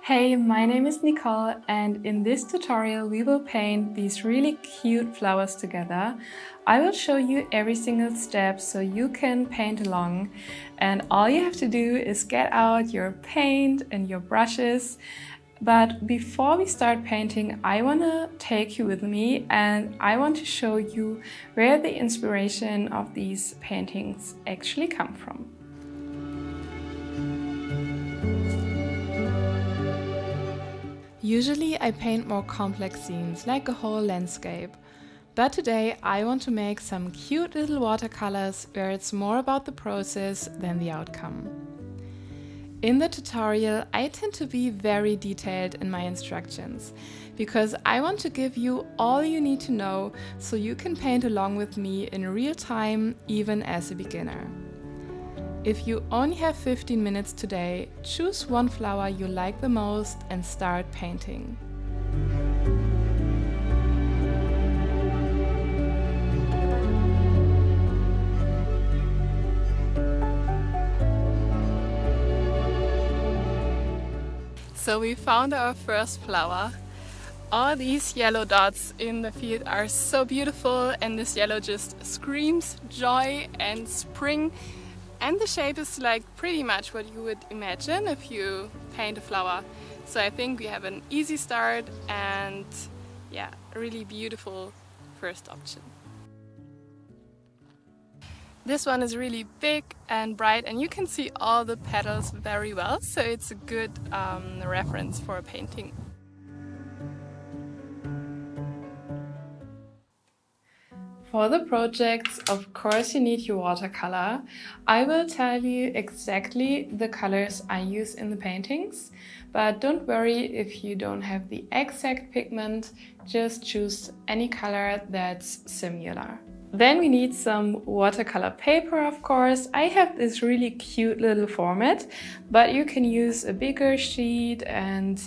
Hey, my name is Nicole, and in this tutorial we will paint these really cute flowers together. I will show you every single step so you can paint along, and all you have to do is get out your paint and your brushes. But before we start painting, I want to take you with me and I want to show you where the inspiration of these paintings actually come from. Usually I paint more complex scenes, like a whole landscape. But today I want to make some cute little watercolors where it's more about the process than the outcome. In the tutorial, I tend to be very detailed in my instructions because I want to give you all you need to know so you can paint along with me in real time, even as a beginner. If you only have 15 minutes today, choose one flower you like the most and start painting. So we found our first flower. All these yellow dots in the field are so beautiful, and this yellow just screams joy and spring. And the shape is like pretty much what you would imagine if you paint a flower. So I think we have an easy start and yeah, a really beautiful first option. This one is really big and bright and you can see all the petals very well, so it's a good reference for a painting. For the projects, of course, you need your watercolor. I will tell you exactly the colors I use in the paintings, but don't worry if you don't have the exact pigment, just choose any color that's similar. Then we need some watercolor paper, of course. I have this really cute little format, but you can use a bigger sheet and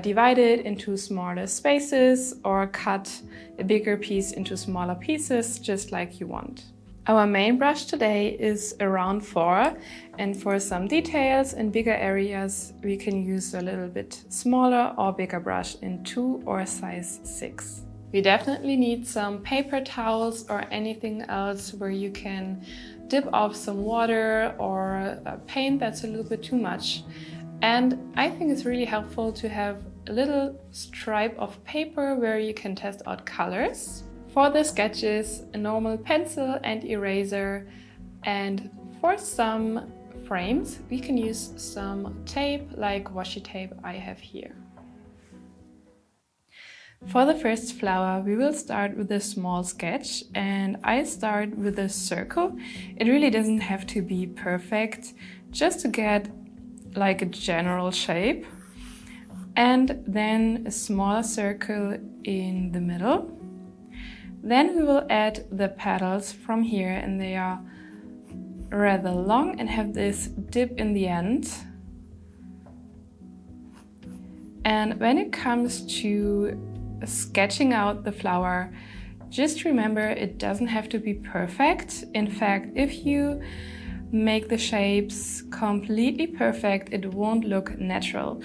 divide it into smaller spaces or cut a bigger piece into smaller pieces, just like you want. Our main brush today is a round 4, and for some details in bigger areas we can use a little bit smaller or bigger brush in 2 or size 6. We definitely need some paper towels or anything else where you can dip off some water or paint that's a little bit too much. And I think it's really helpful to have a little stripe of paper where you can test out colors. For the sketches, a normal pencil and eraser, and for some frames we can use some tape like washi tape I have here. For the first flower we will start with a small sketch, and I start with a circle. It really doesn't have to be perfect, just to get like a general shape, and then a smaller circle in the middle. Then we will add the petals from here, and they are rather long and have this dip in the end. And when it comes to sketching out the flower, just remember it doesn't have to be perfect. In fact, if you make the shapes completely perfect, it won't look natural.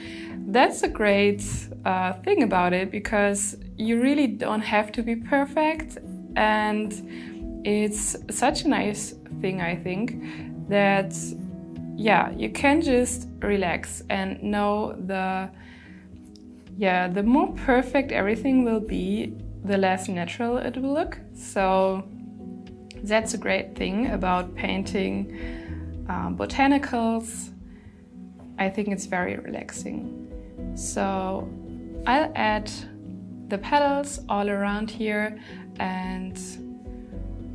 That's a great thing about it, because you really don't have to be perfect, and it's such a nice thing, I think, that yeah, you can just relax and know the more perfect everything will be, the less natural it will look. So that's a great thing about painting botanicals. I think it's very relaxing. So I'll add the petals all around here, and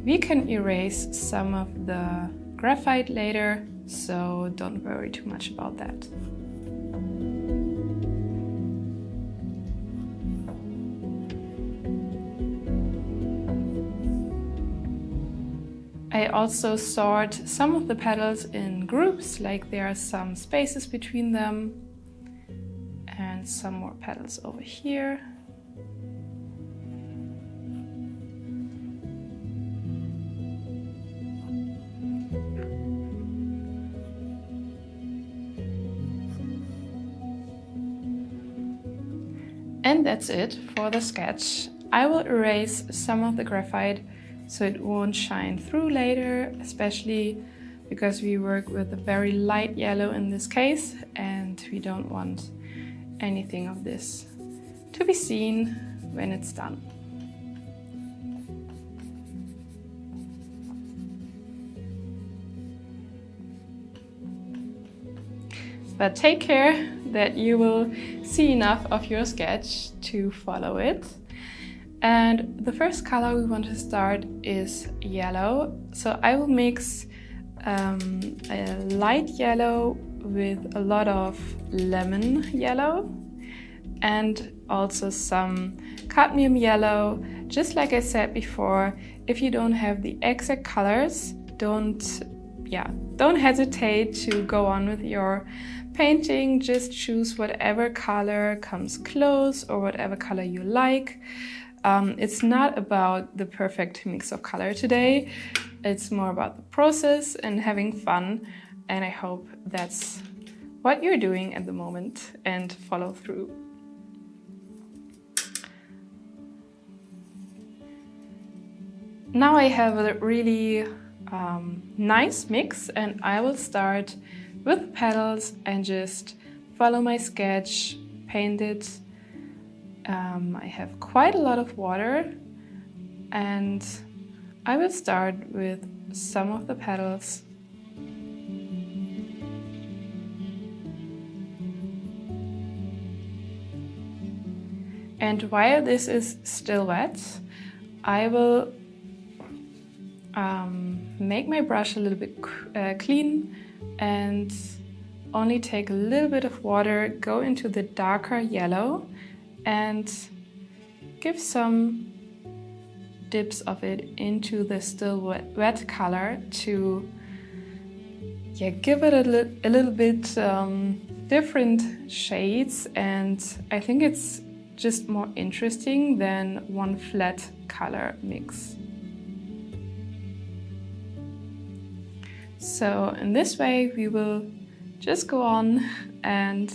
we can erase some of the graphite later, so don't worry too much about that. I also sort some of the petals in groups, like there are some spaces between them, and some more petals over here. And that's it for the sketch. I will erase some of the graphite so it won't shine through later, especially because we work with a very light yellow in this case and we don't want anything of this to be seen when it's done. But take care that you will see enough of your sketch to follow it. And the first color we want to start is yellow. So I will mix a light yellow with a lot of lemon yellow and also some cadmium yellow. Just like I said before, if you don't have the exact colors, don't hesitate to go on with your painting. Just choose whatever color comes close or whatever color you like. It's not about the perfect mix of color today. It's more about the process and having fun. And I hope that's what you're doing at the moment and follow through. Now I have a really nice mix and I will start with petals and just follow my sketch, paint it. I have quite a lot of water and I will start with some of the petals. And while this is still wet, I will make my brush a little bit clean and only take a little bit of water, go into the darker yellow and give some dips of it into the still wet color to give it a little bit different shades, and I think it's just more interesting than one flat color mix. So in this way we will just go on and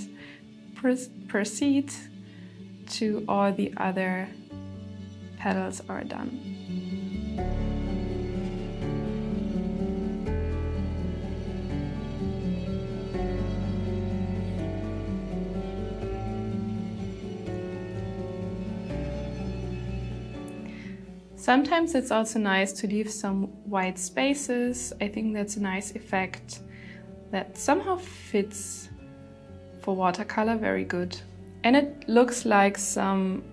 proceed to all the other petals are done. Sometimes it's also nice to leave some white spaces. I think that's a nice effect that somehow fits for watercolor very good. And it looks like some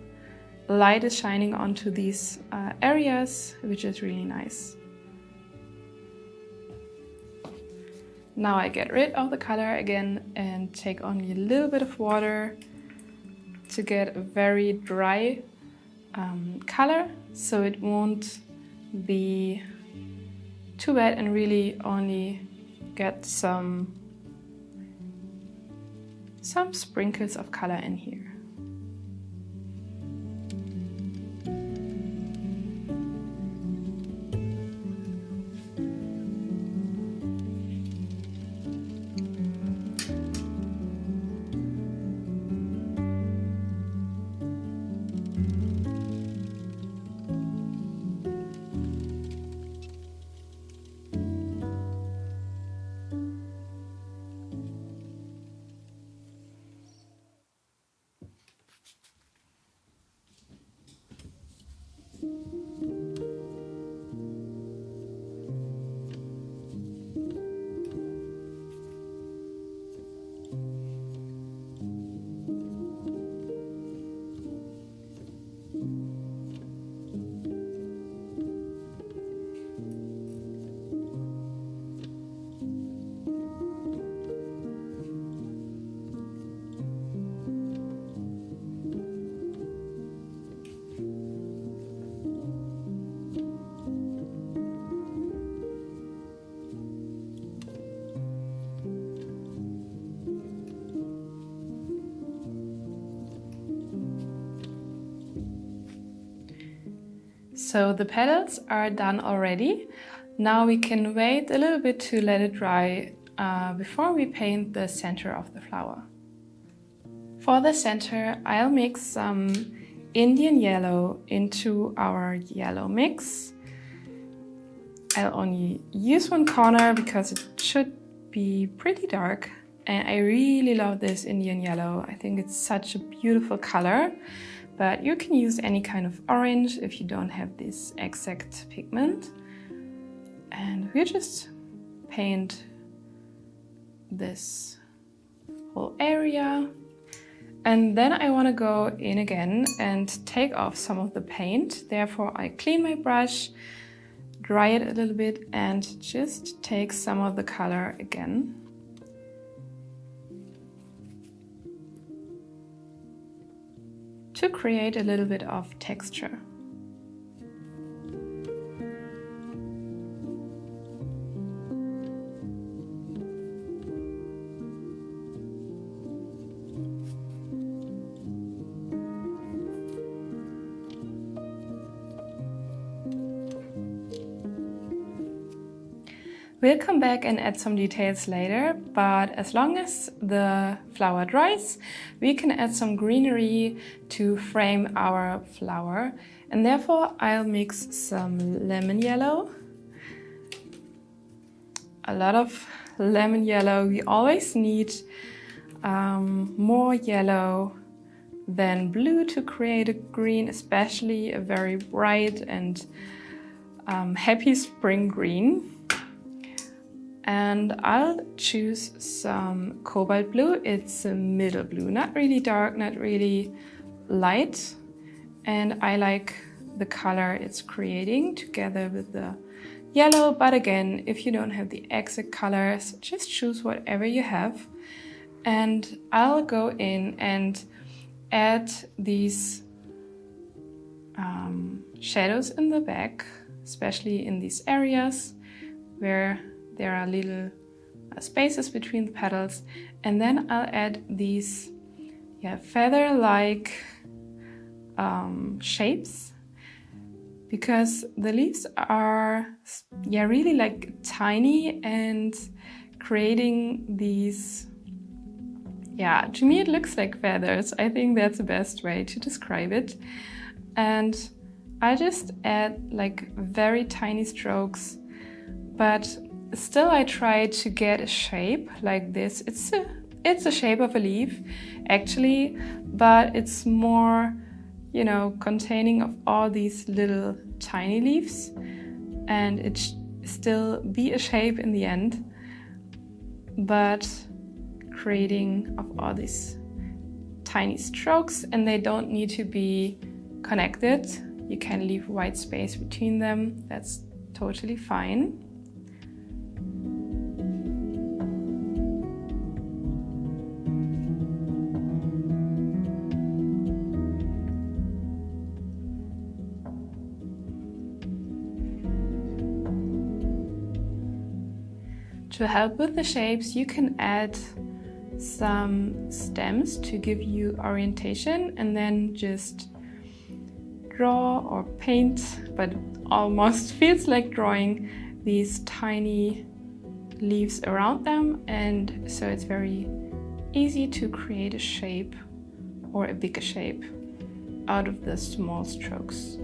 light is shining onto these areas, which is really nice. Now I get rid of the color again and take only a little bit of water to get a very dry color, so it won't be too wet and really only get some sprinkles of color in here. So the petals are done already. Now we can wait a little bit to let it dry before we paint the center of the flower. For the center, I'll mix some Indian yellow into our yellow mix. I'll only use one corner because it should be pretty dark. And I really love this Indian yellow. I think it's such a beautiful color, but you can use any kind of orange if you don't have this exact pigment. And we'll just paint this whole area. And then I want to go in again and take off some of the paint. Therefore, I clean my brush, dry it a little bit, and just take some of the color again. To create a little bit of texture. We'll come back and add some details later, but as long as the flower dries, we can add some greenery to frame our flower. And therefore, I'll mix some lemon yellow. A lot of lemon yellow. We always need more yellow than blue to create a green, especially a very bright and happy spring green. And I'll choose some cobalt blue. It's a middle blue, not really dark, not really light. And I like the color it's creating together with the yellow. But again, if you don't have the exact colors, just choose whatever you have. And I'll go in and add these shadows in the back, especially in these areas where there are little spaces between the petals. And then I'll add these feather-like shapes, because the leaves are really like tiny and creating these, to me it looks like feathers. I think that's the best way to describe it. And I just add like very tiny strokes, but still I try to get a shape like this. It's a shape of a leaf actually, but it's more, containing of all these little tiny leaves, and it still be a shape in the end, but creating of all these tiny strokes, and they don't need to be connected. You can leave white space between them. That's totally fine. To help with the shapes, you can add some stems to give you orientation, and then just draw or paint, but almost feels like drawing these tiny leaves around them, and so it's very easy to create a shape or a bigger shape out of the small strokes.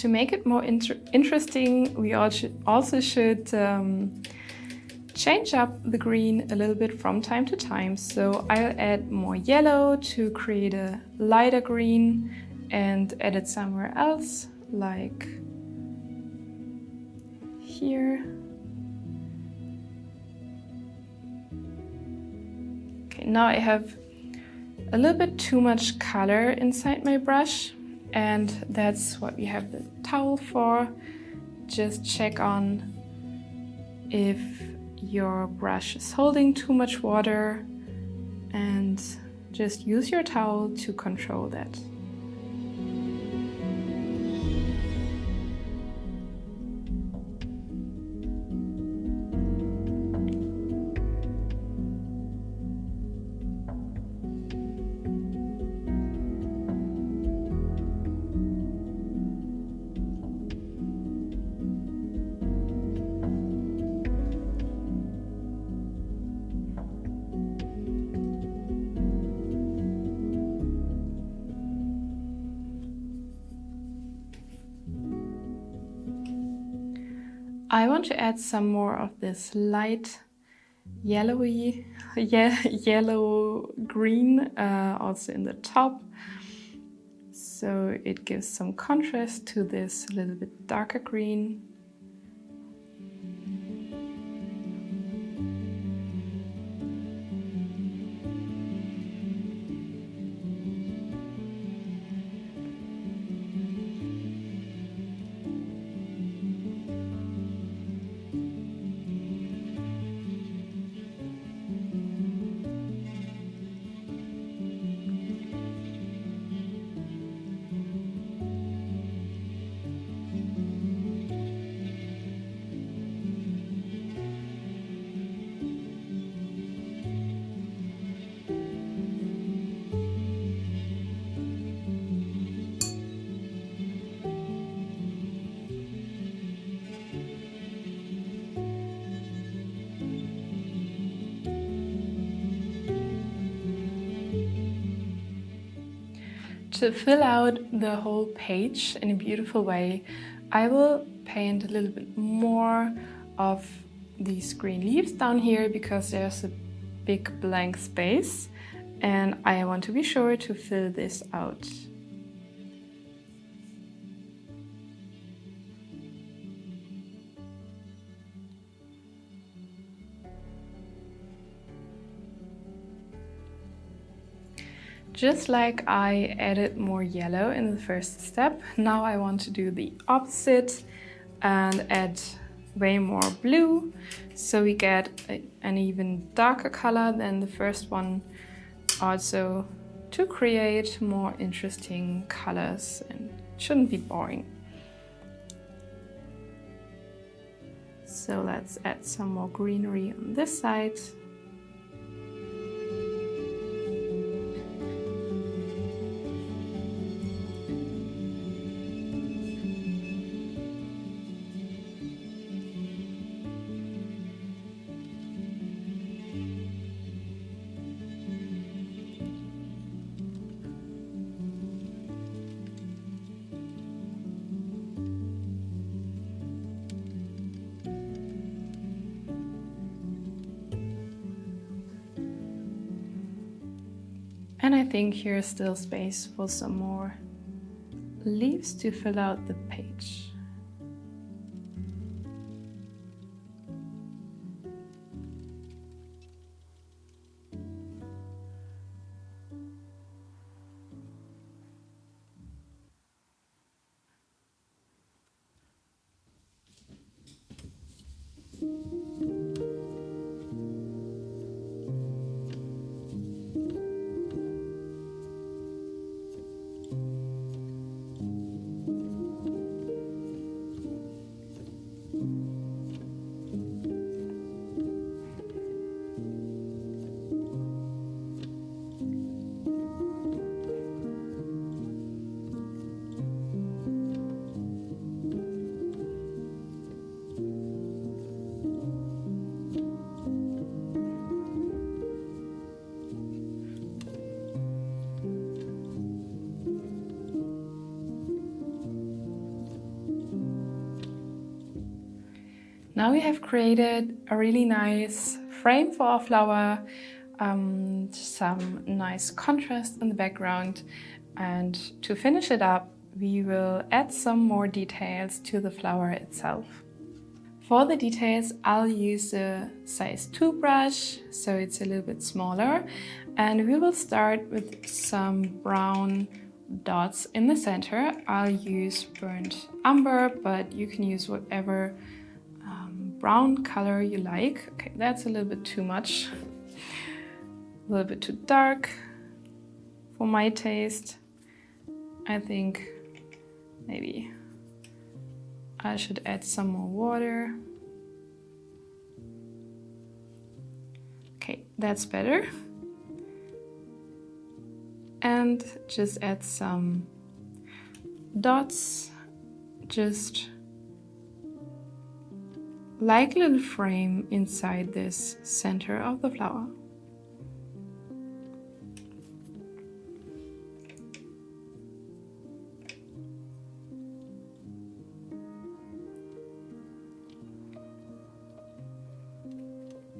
To make it more interesting, we also should change up the green a little bit from time to time. So I'll add more yellow to create a lighter green and add it somewhere else, like here. Okay, now I have a little bit too much color inside my brush. And that's what we have the towel for. Just check on if your brush is holding too much water, and just use your towel to control that. I want to add some more of this light yellowy, yellow-green also in the top. So it gives some contrast to this little bit darker green. To fill out the whole page in a beautiful way, I will paint a little bit more of these green leaves down here because there's a big blank space and I want to be sure to fill this out. Just like I added more yellow in the first step, now I want to do the opposite and add way more blue, so we get an even darker color than the first one, also to create more interesting colors and it shouldn't be boring. So let's add some more greenery on this side. And I think here's still space for some more leaves to fill out the page. Now we have created a really nice frame for our flower, some nice contrast in the background, and to finish it up we will add some more details to the flower itself. For the details I'll use a size 2 brush, so it's a little bit smaller, and we will start with some brown dots in the center. I'll use burnt umber, but you can use whatever brown color you like. Okay, that's a little bit too much, a little bit too dark for my taste. I think maybe I should add some more water. Okay, that's better. And just add some dots, just like a little frame inside this center of the flower.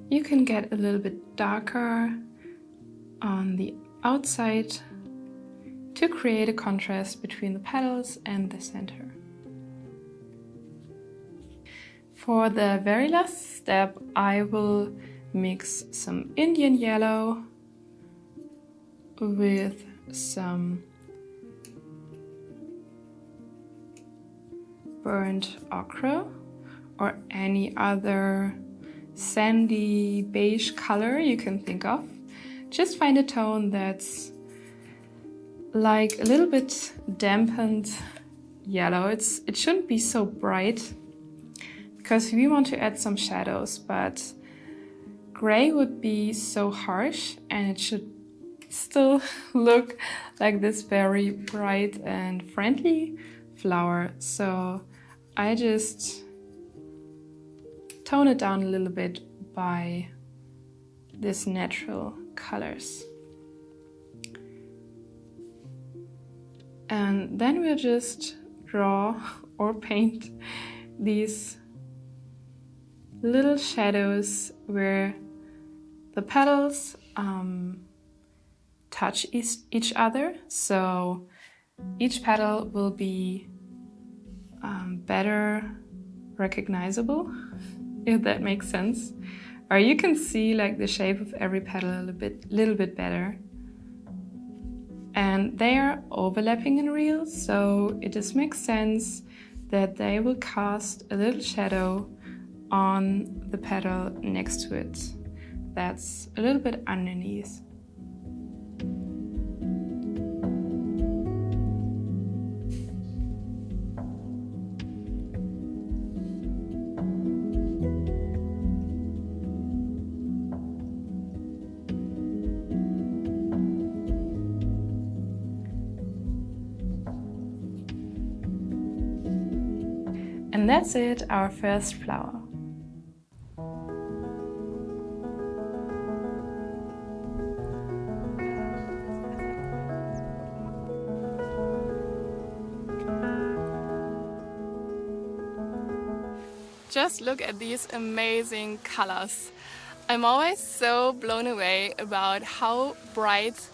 You can get a little bit darker on the outside to create a contrast between the petals and the center. For the very last step, I will mix some Indian yellow with some burnt ochre or any other sandy beige color you can think of. Just find a tone that's like a little bit dampened yellow. It shouldn't be so bright because we want to add some shadows, but gray would be so harsh and it should still look like this very bright and friendly flower. So I just tone it down a little bit by these natural colors. And then we'll just draw or paint these little shadows where the petals touch each other. So each petal will be better recognizable, if that makes sense. Or you can see like the shape of every petal a little bit better. And they are overlapping in real, so it just makes sense that they will cast a little shadow on the petal next to it. That's a little bit underneath. And that's it, our first flower. Just look at these amazing colors. I'm always so blown away about how bright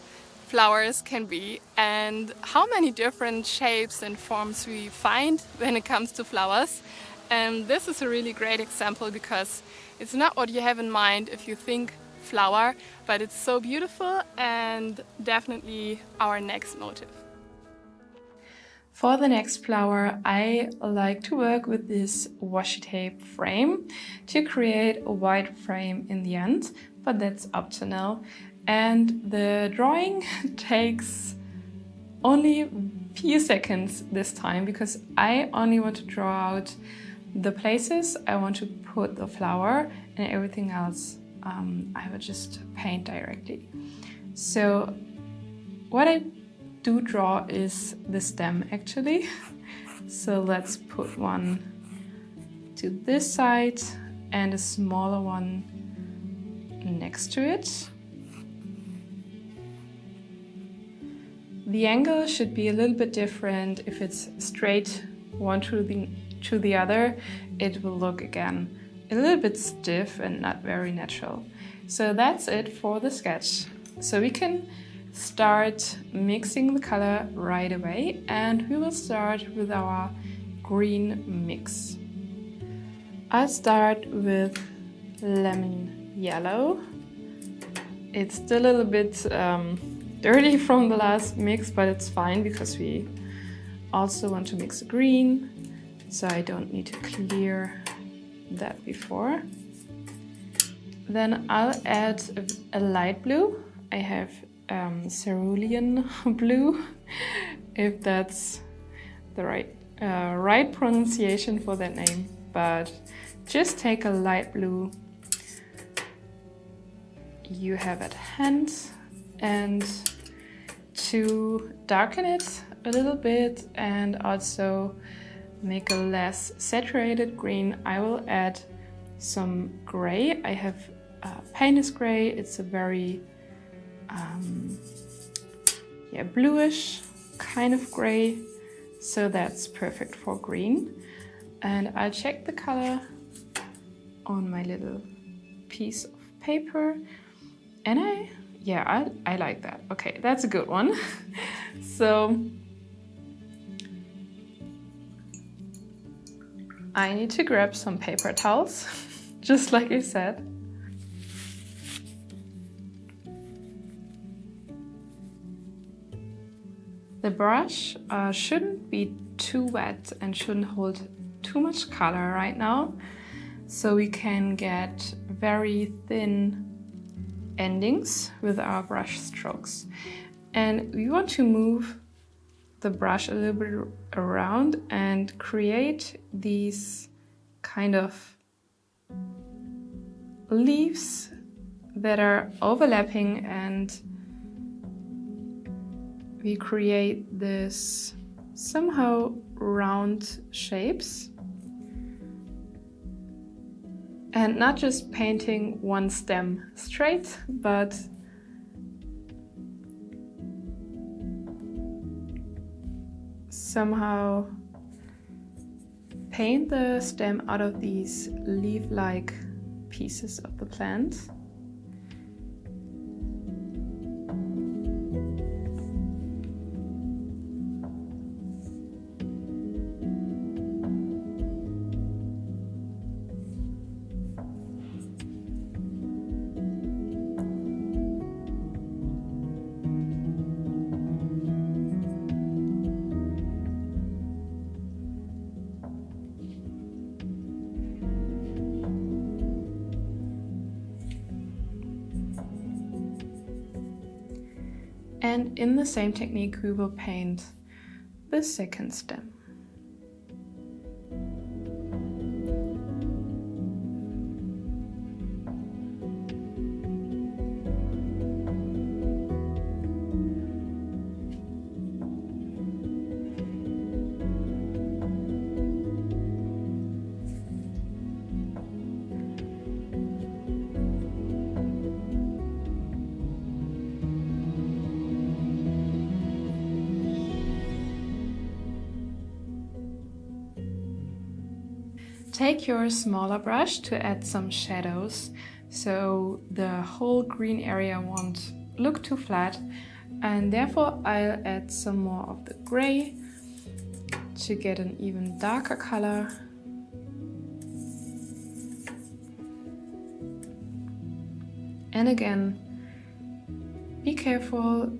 flowers can be and how many different shapes and forms we find when it comes to flowers. And this is a really great example because it's not what you have in mind if you think flower, but it's so beautiful and definitely our next motive. For the next flower, I like to work with this washi tape frame to create a white frame in the end, but that's optional. And the drawing takes only a few seconds this time because I only want to draw out the places I want to put the flower, and everything else I will just paint directly. So what I do draw is the stem actually. So let's put one to this side and a smaller one next to it. The angle should be a little bit different. If it's straight one to the other, it will look again a little bit stiff and not very natural. So that's it for the sketch. So we can start mixing the color right away, and we will start with our green mix. I'll start with lemon yellow. It's still a little bit dirty from the last mix, but it's fine because we also want to mix green, so I don't need to clear that before. Then I'll add a light blue. I have cerulean blue, if that's the right pronunciation for that name, but just take a light blue you have at hand, and to darken it a little bit and also make a less saturated green, I will add some gray. I have Paynes gray. It's a very bluish kind of gray, so that's perfect for green. And I'll check the color on my little piece of paper. And I like that. Okay, that's a good one. So I need to grab some paper towels, just like I said. The brush shouldn't be too wet and shouldn't hold too much color right now, so we can get very thin endings with our brush strokes. And we want to move the brush a little bit around and create these kind of leaves that are overlapping, and we create this somehow round shapes. And not just painting one stem straight, but somehow paint the stem out of these leaf-like pieces of the plant. And in the same technique, we will paint the second stem. Take your smaller brush to add some shadows, so the whole green area won't look too flat, and therefore I'll add some more of the gray to get an even darker color. And again, be careful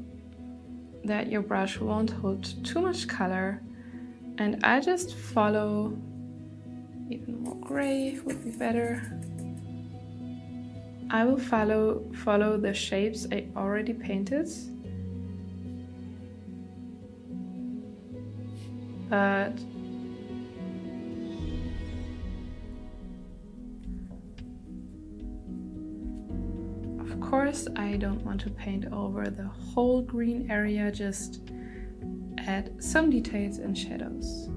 that your brush won't hold too much color, and I just follow. Even more gray would be better. I will follow the shapes I already painted, but of course I don't want to paint over the whole green area, just add some details and shadows.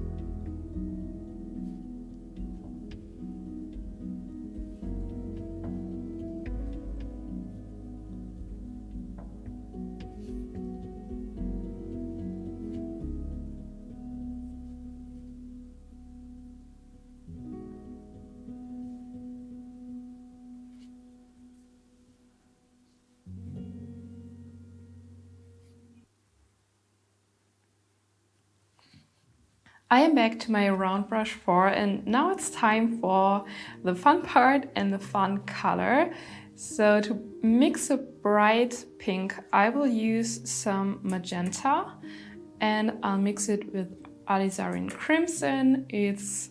I am back to my round brush 4, and now it's time for the fun part and the fun color. So to mix a bright pink, I will use some magenta and I'll mix it with alizarin crimson. It's,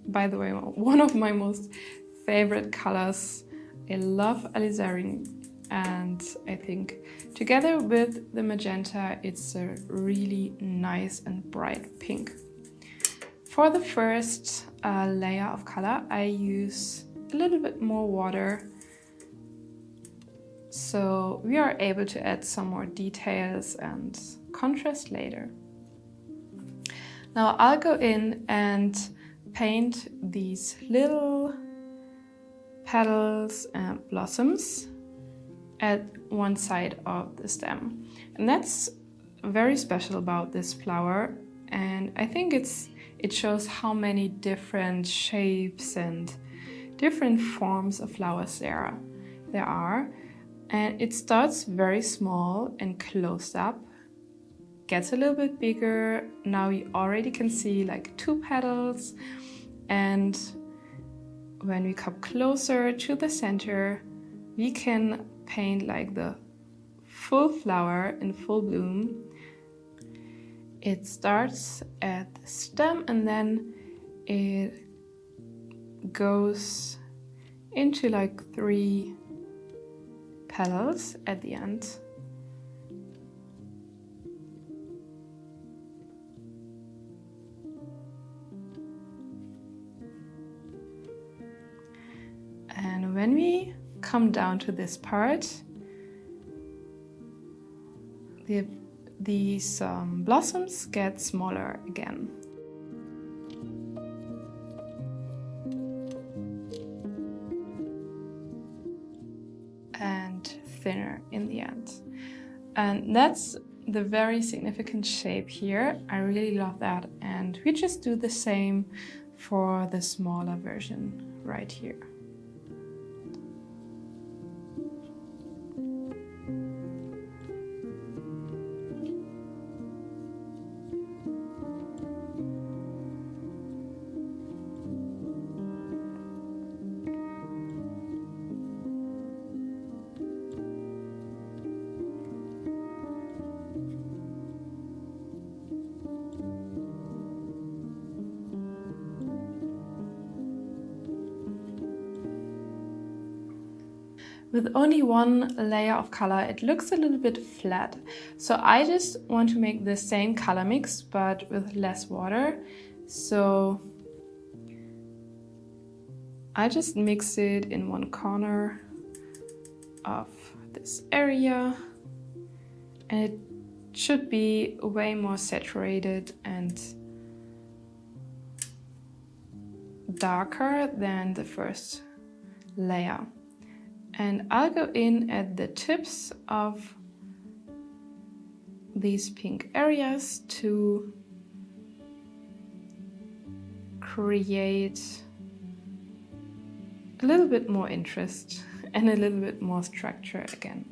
by the way, one of my most favorite colors. I love alizarin, and I think together with the magenta, it's a really nice and bright pink. For the first layer of color, I use a little bit more water, so we are able to add some more details and contrast later. Now I'll go in and paint these little petals and blossoms at one side of the stem. And that's very special about this flower, and I think it shows how many different shapes and different forms of flowers there are. there are. And it starts very small and closed up, gets a little bit bigger. Now you already can see like 2 petals, and when we come closer to the center, we can paint like the full flower in full bloom. It starts at the stem and then it goes into like 3 petals at the end. And when we come down to this part, these blossoms get smaller again. And thinner in the end. And that's the very significant shape here. I really love that. And we just do the same for the smaller version right here. With only 1 layer of color, it looks a little bit flat. So I just want to make the same color mix, but with less water. So I just mix it in one corner of this area. And it should be way more saturated and darker than the first layer. And I'll go in at the tips of these pink areas to create a little bit more interest and a little bit more structure again.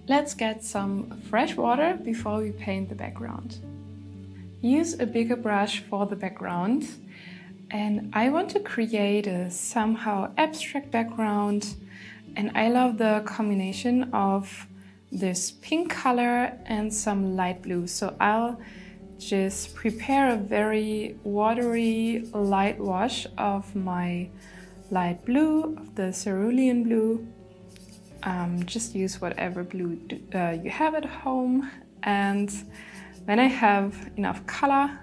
Let's get some fresh water before we paint the background. Use a bigger brush for the background, and I want to create a somehow abstract background, and I love the combination of this pink color and some light blue. So I'll just prepare a very watery light wash of my light blue, of the cerulean blue. Just use whatever blue you have at home, and when I have enough color,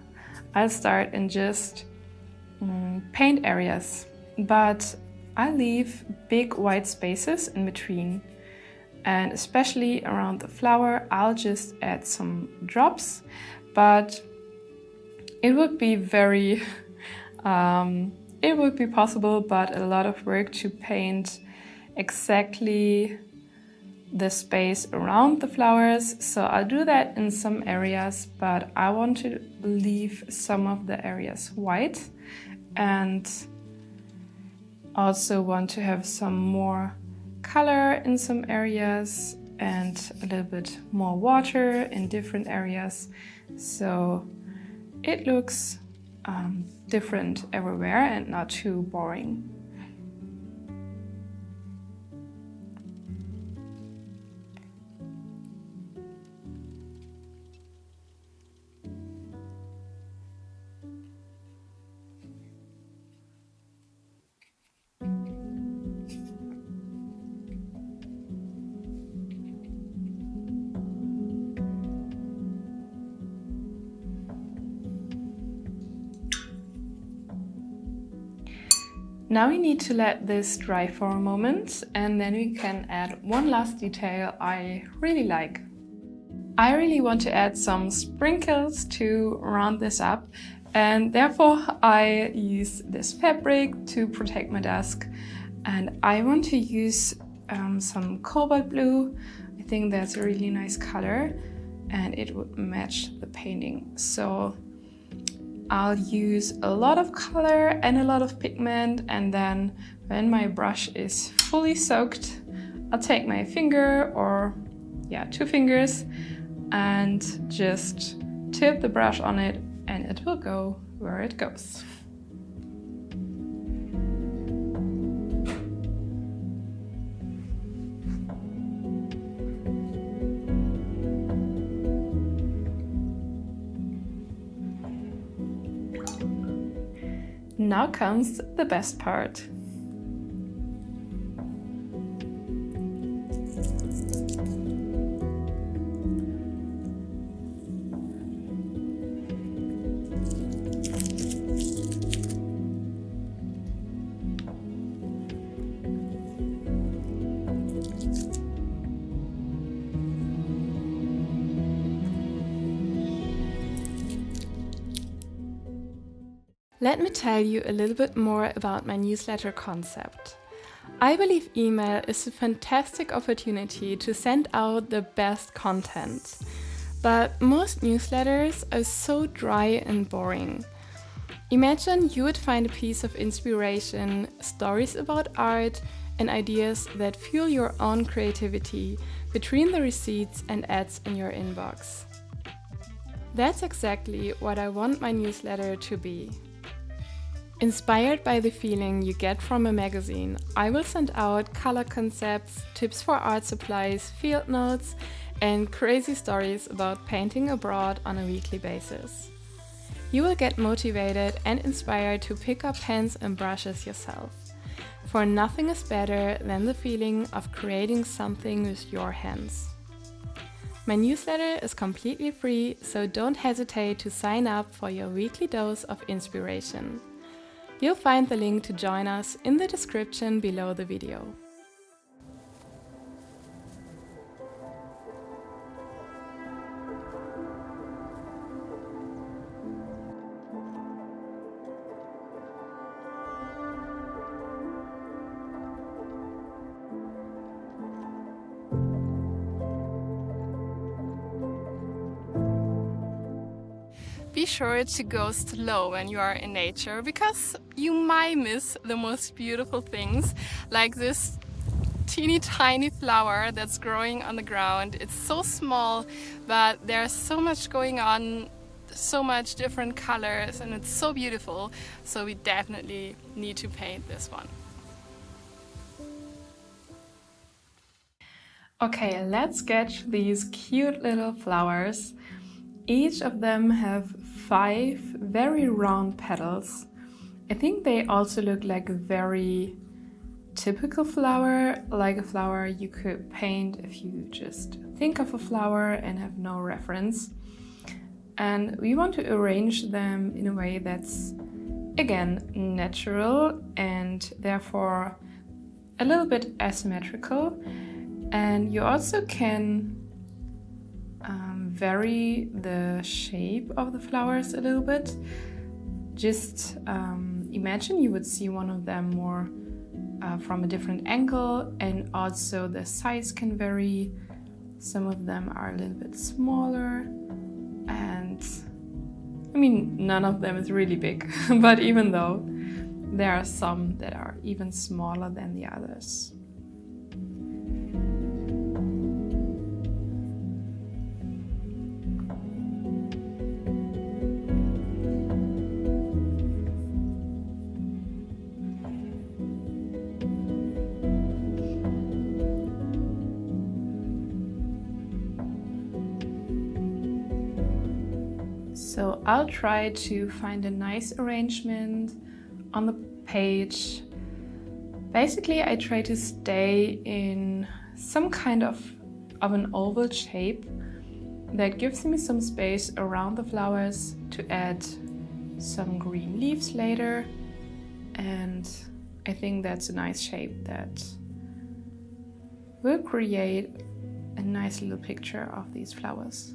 I'll start and just paint areas, but I leave big white spaces in between, and especially around the flower I'll just add some drops, but it would be very it would be possible, but a lot of work to paint exactly the space around the flowers. So I'll do that in some areas, but I want to leave some of the areas white and also want to have some more color in some areas and a little bit more water in different areas. So it looks different everywhere and not too boring. Now we need to let this dry for a moment, and then we can add one last detail I really like. I really want to add some sprinkles to round this up, and therefore I use this fabric to protect my desk. And I want to use some cobalt blue. I think that's a really nice color and it would match the painting. So I'll use a lot of color and a lot of pigment, and then when my brush is fully soaked, I'll take my finger or two fingers and just tip the brush on it, and it will go where it goes. Now comes the best part. Let me tell you a little bit more about my newsletter concept. I believe email is a fantastic opportunity to send out the best content. But most newsletters are so dry and boring. Imagine you would find a piece of inspiration, stories about art, and ideas that fuel your own creativity between the receipts and ads in your inbox. That's exactly what I want my newsletter to be. Inspired by the feeling you get from a magazine, I will send out color concepts, tips for art supplies, field notes, and crazy stories about painting abroad on a weekly basis. You will get motivated and inspired to pick up pens and brushes yourself. For nothing is better than the feeling of creating something with your hands. My newsletter is completely free, so don't hesitate to sign up for your weekly dose of inspiration. You'll find the link to join us in the description below the video. Be sure to go slow when you are in nature, because you might miss the most beautiful things, like this teeny tiny flower that's growing on the ground. It's so small, but there's so much going on, so much different colors, and it's so beautiful. So we definitely need to paint this one. Okay, let's sketch these cute little flowers. Each of them have 5 very round petals. I think they also look like a very typical flower, like a flower you could paint if you just think of a flower and have no reference. And we want to arrange them in a way that's, again, natural and therefore a little bit asymmetrical. And you also can vary the shape of the flowers a little bit. Just imagine you would see one of them more from a different angle, and also the size can vary. Some of them are a little bit smaller, and I mean, none of them is really big, but even though there are some that are even smaller than the others. So I'll try to find a nice arrangement on the page. Basically, I try to stay in some kind of an oval shape that gives me some space around the flowers to add some green leaves later. And I think that's a nice shape that will create a nice little picture of these flowers.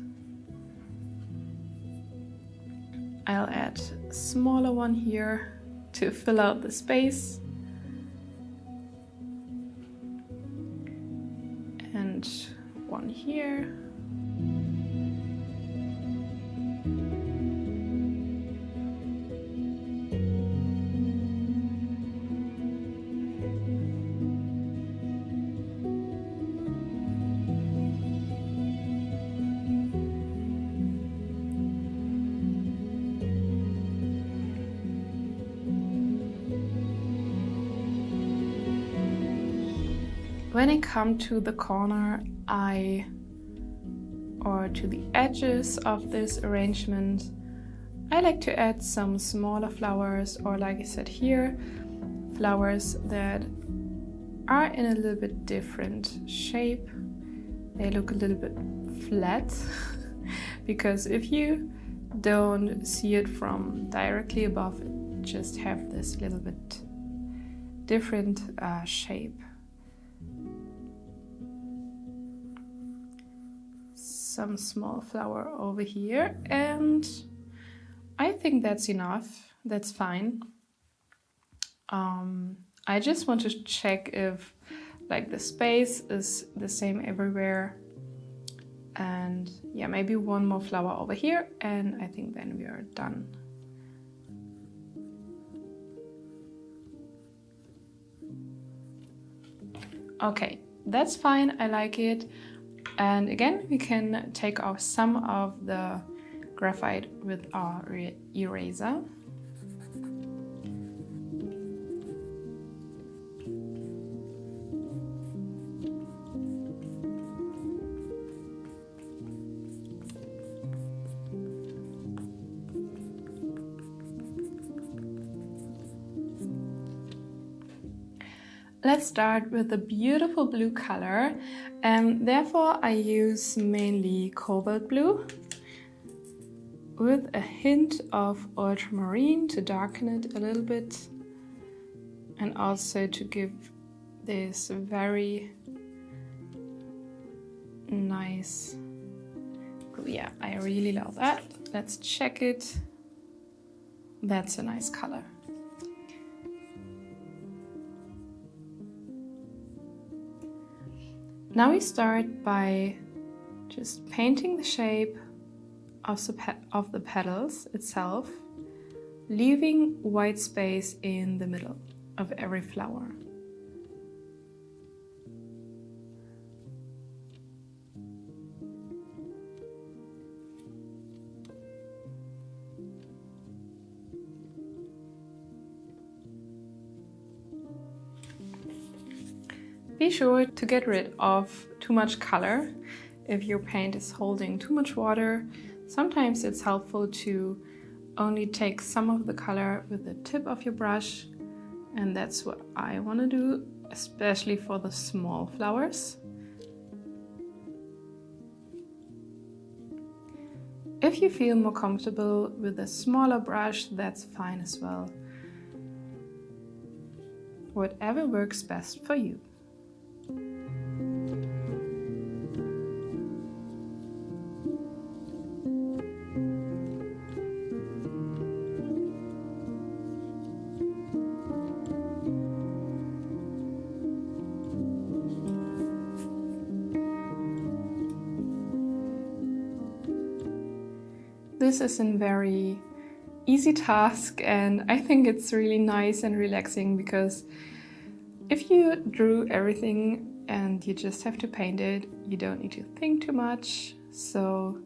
I'll add a smaller one here to fill out the space. And one here. When I come to the corner, or to the edges of this arrangement, I like to add some smaller flowers, or like I said here, flowers that are in a little bit different shape. They look a little bit flat because if you don't see it from directly above, it just have this little bit different shape. Some small flower over here, and I think that's enough. That's fine. I just want to check if like the space is the same everywhere, and yeah, maybe one more flower over here, and I think then we are done. Okay, that's fine. I like it. And again, we can take off some of the graphite with our eraser. Let's start with the beautiful blue color, and therefore I use mainly cobalt blue with a hint of ultramarine to darken it a little bit, and also to give this very nice blue. Yeah, I really love that. Let's check it. That's a nice color. Now we start by just painting the shape of the petals itself, leaving white space in the middle of every flower. Be sure to get rid of too much color. If your paint is holding too much water, sometimes it's helpful to only take some of the color with the tip of your brush, and that's what I want to do, especially for the small flowers. If you feel more comfortable with a smaller brush, that's fine as well. Whatever works best for you. This is a very easy task, and I think it's really nice and relaxing because if you drew everything and you just have to paint it, you don't need to think too much. So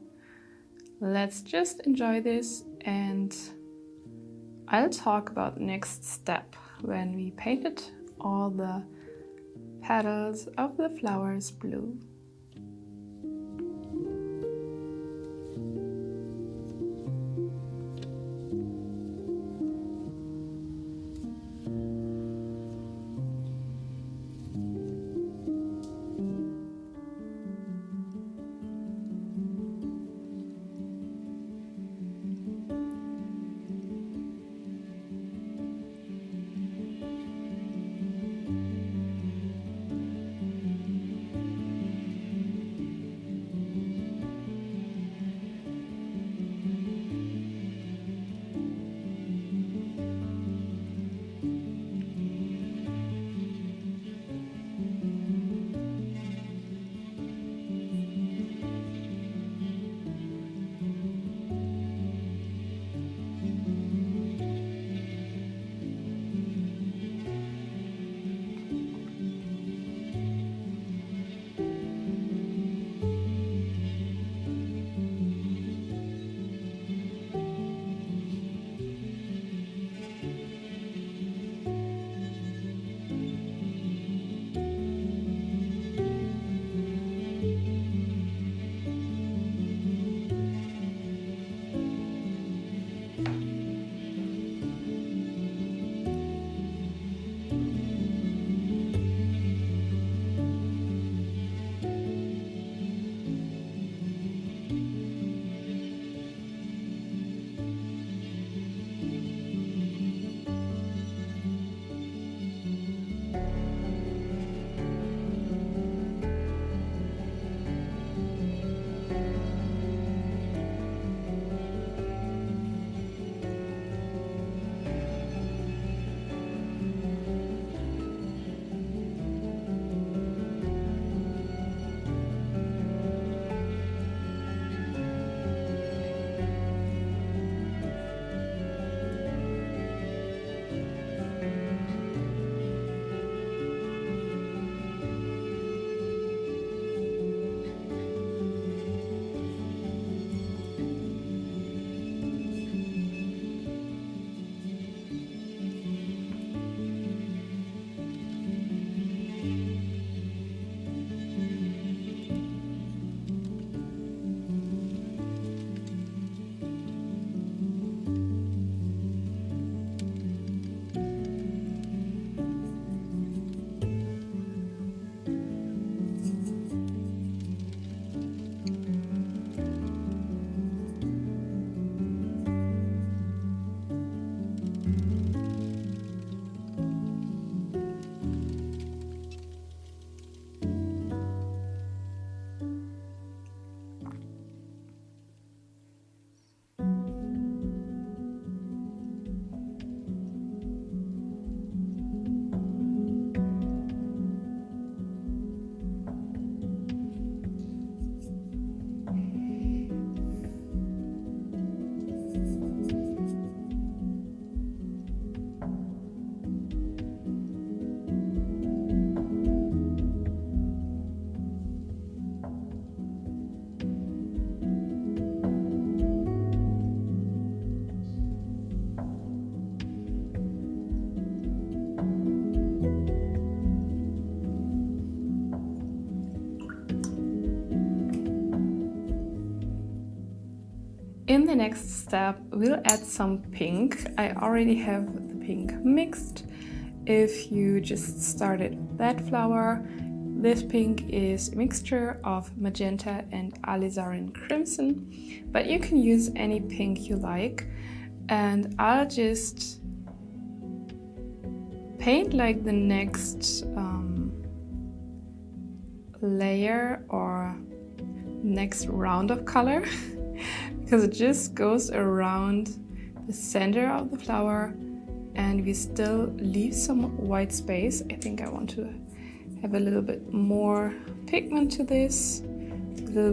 let's just enjoy this, and I'll talk about the next step when we painted all the petals of the flowers blue. In the next step, we'll add some pink. I already have the pink mixed. If you just started with that flower, this pink is a mixture of magenta and alizarin crimson, but you can use any pink you like. And I'll just paint like the next layer or next round of color because it just goes around the center of the flower and we still leave some white space. I think I want to have a little bit more pigment to this, a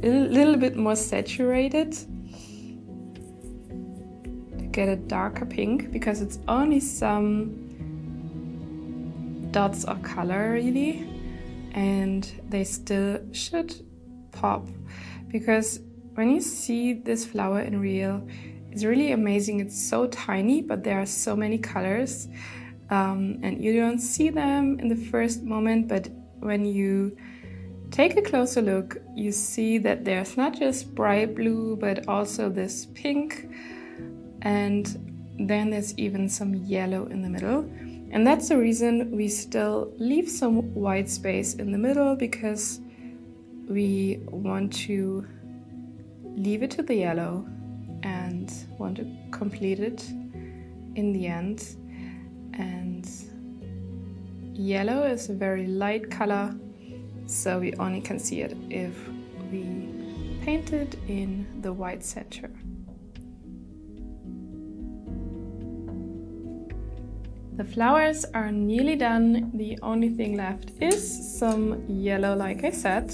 little bit more saturated to get a darker pink because it's only some dots of color really, and they still should pop because when you see this flower in real, it's really amazing. It's so tiny, but there are so many colors, and you don't see them in the first moment, but when you take a closer look, you see that there's not just bright blue, but also this pink, and then there's even some yellow in the middle. And that's the reason we still leave some white space in the middle, because we want to leave it to the yellow and want to complete it in the end. And yellow is a very light color, so we only can see it if we paint it in the white center. The flowers are nearly done. The only thing left is some yellow, like I said.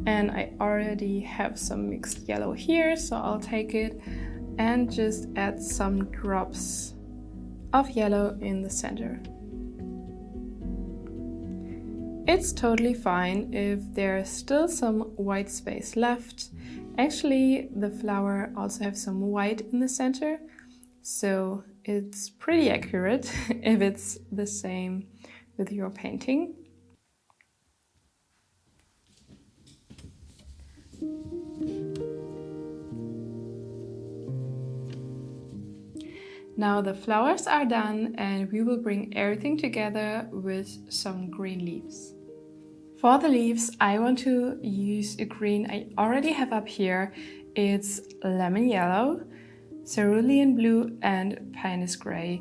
And I already have some mixed yellow here, so I'll take it and just add some drops of yellow in the center. It's totally fine if there's still some white space left. Actually, the flower also has some white in the center, so it's pretty accurate if it's the same with your painting. Now the flowers are done and we will bring everything together with some green leaves. For the leaves, I want to use a green I already have up here. It's lemon yellow, cerulean blue and Pinus gray.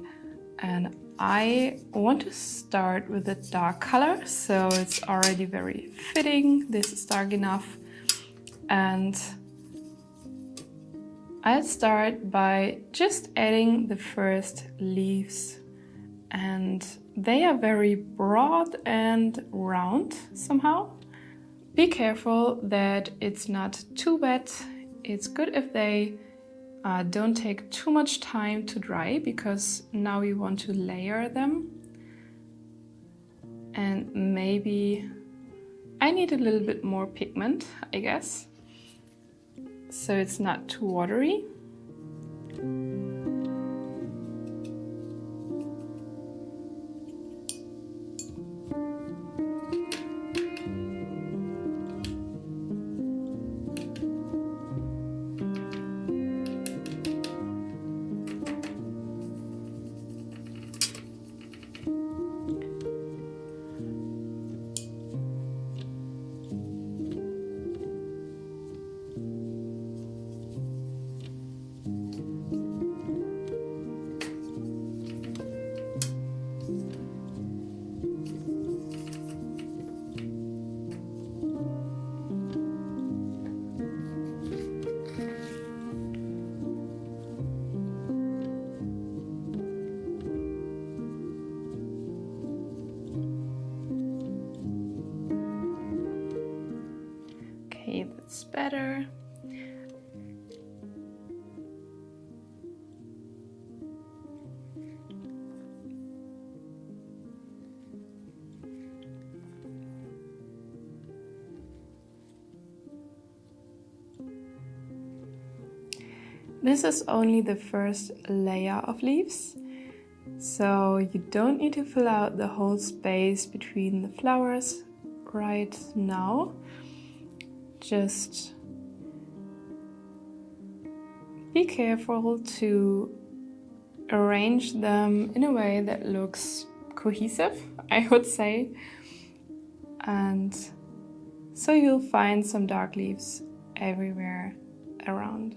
And I want to start with a dark color, so it's already very fitting. This is dark enough. And I'll start by just adding the first leaves, and they are very broad and round somehow. Be careful that it's not too wet. It's good if they don't take too much time to dry, because now we want to layer them. And maybe I need a little bit more pigment, I guess, so it's not too watery. That's better. This is only the first layer of leaves, so you don't need to fill out the whole space between the flowers right now. Just Be careful to arrange them in a way that looks cohesive, I would say. And so you'll find some dark leaves everywhere around.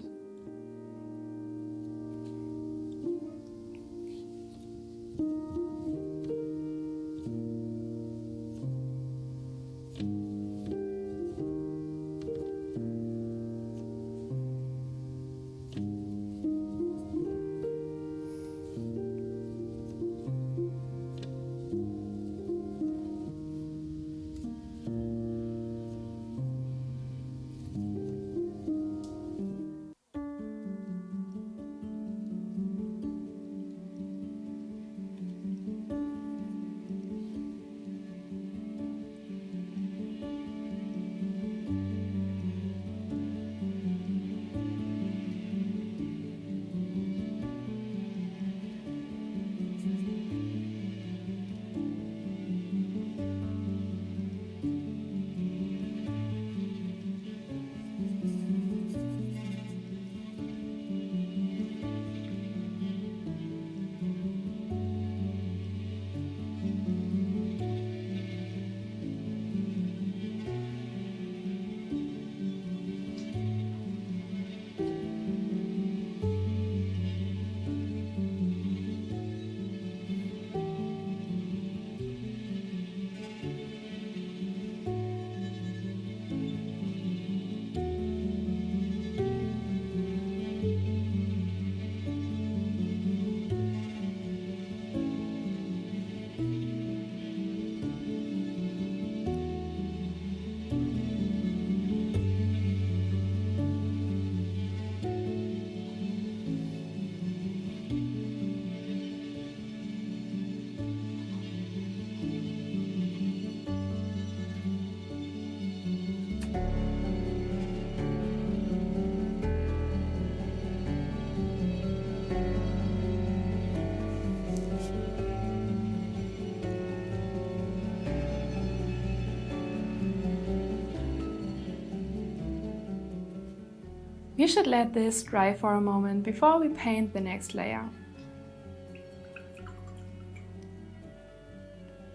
We should let this dry for a moment before we paint the next layer.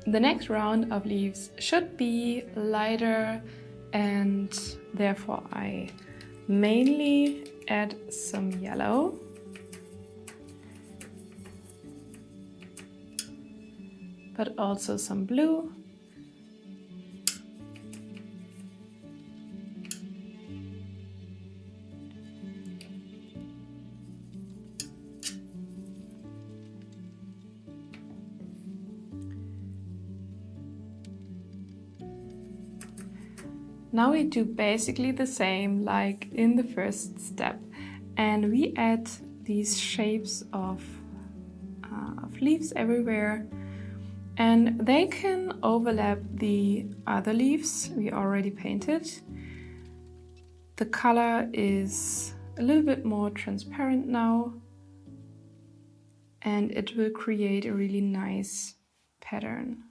The next round of leaves should be lighter, and therefore I mainly add some yellow. But also some blue. Now we do basically the same like in the first step, and we add these shapes of leaves everywhere, and they can overlap the other leaves we already painted. The color is a little bit more transparent now, and it will create a really nice pattern.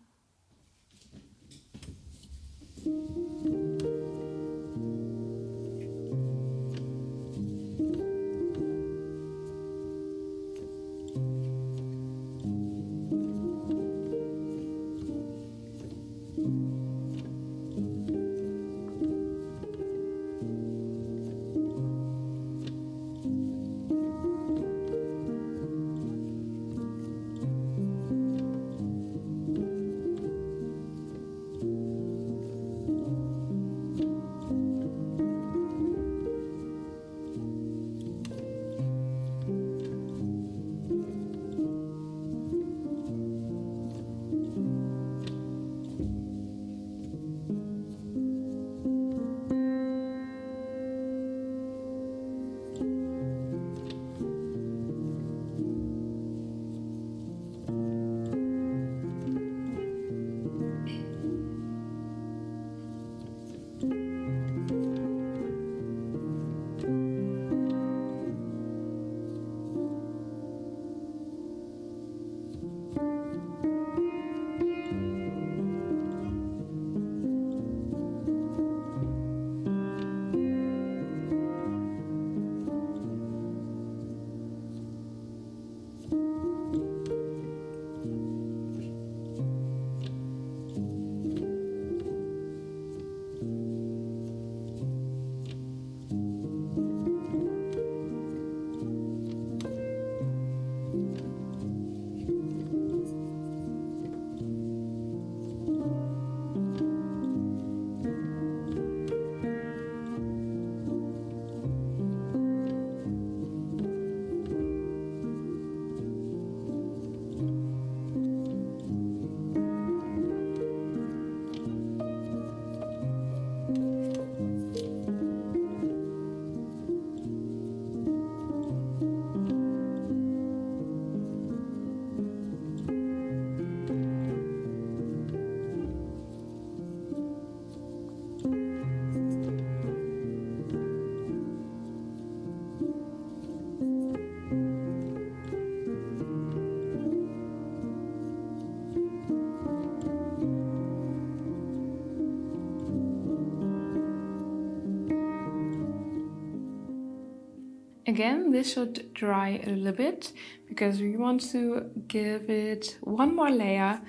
Again, this should dry a little bit because we want to give it one more layer,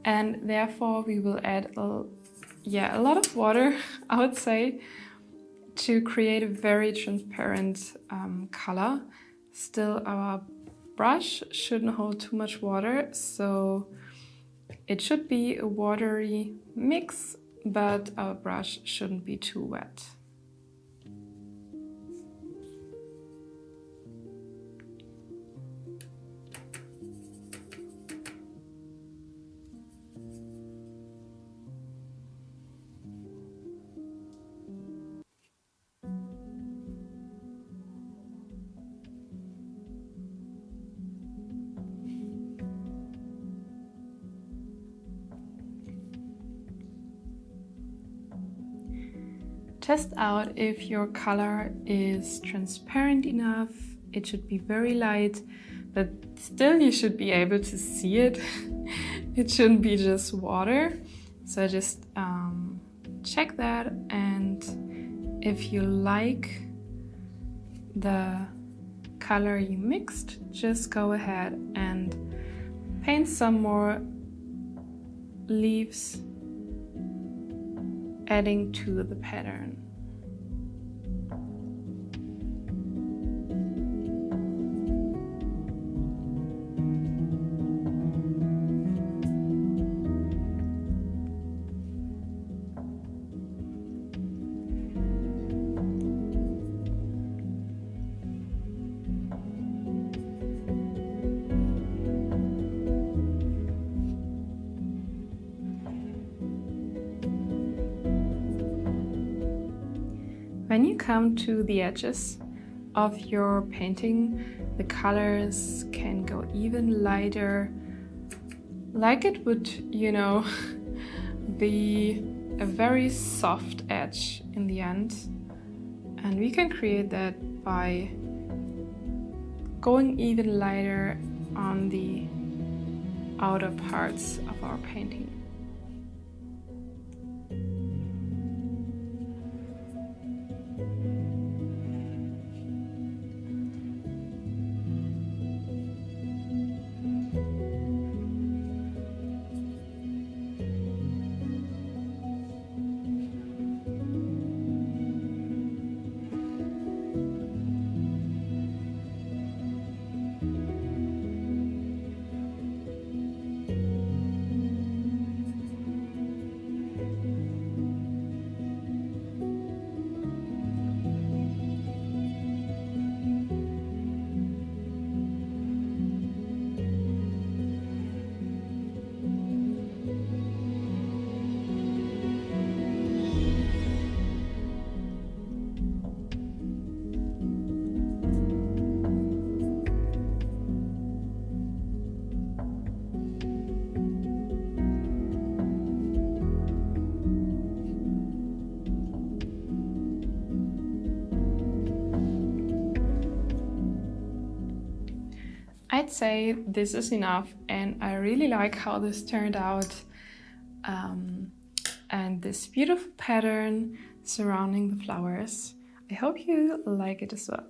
and therefore we will add a lot of water, I would say, to create a very transparent color. Still, our brush shouldn't hold too much water, so it should be a watery mix, but our brush shouldn't be too wet. Test out if your color is transparent enough. It should be very light, but still you should be able to see it. It shouldn't be just water. So just check that, and if you like the color you mixed, just go ahead and paint some more leaves, adding to the pattern. When you come to the edges of your painting, the colors can go even lighter, like it would, be a very soft edge in the end. And we can create that by going even lighter on the outer parts of our painting. I'd say this is enough, and I really like how this turned out, and this beautiful pattern surrounding the flowers. I hope you like it as well.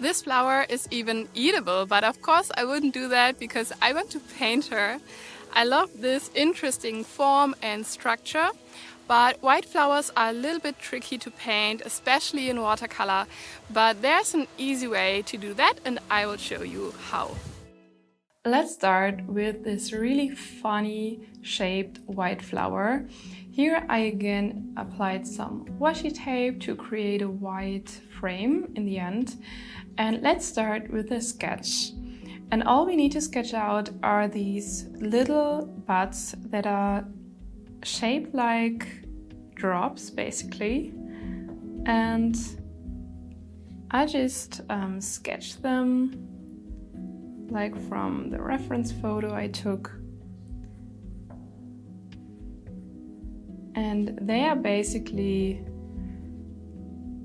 This flower is even eatable, but of course I wouldn't do that because I want to paint her. I love this interesting form and structure, but white flowers are a little bit tricky to paint, especially in watercolor, but there's an easy way to do that, and I will show you how. Let's start with this really funny shaped white flower. Here I again applied some washi tape to create a white frame in the end. And let's start with a sketch. And all we need to sketch out are these little buds that are shaped like drops, basically. And I just sketched them like from the reference photo I took. And they are basically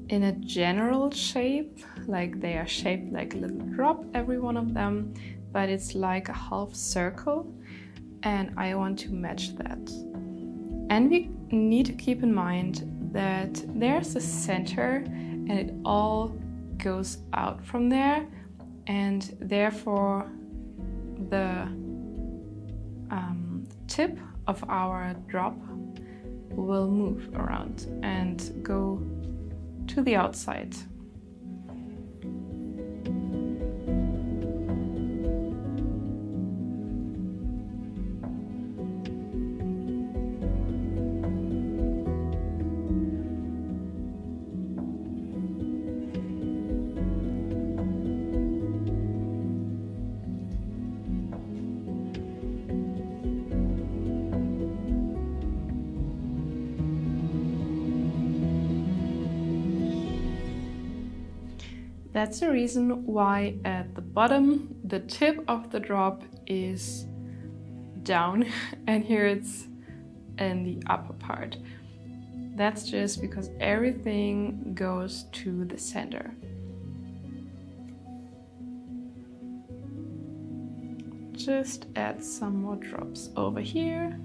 in a general shape, like they are shaped like a little drop, every one of them, but it's like a half circle. and I want to match that. And we need to keep in mind that there's a center and it all goes out from there, and therefore the tip of our drop will move around and go to the outside. That's the reason why at the bottom the tip of the drop is down and here it's in the upper part. That's just because everything goes to the center. Just add some more drops over here.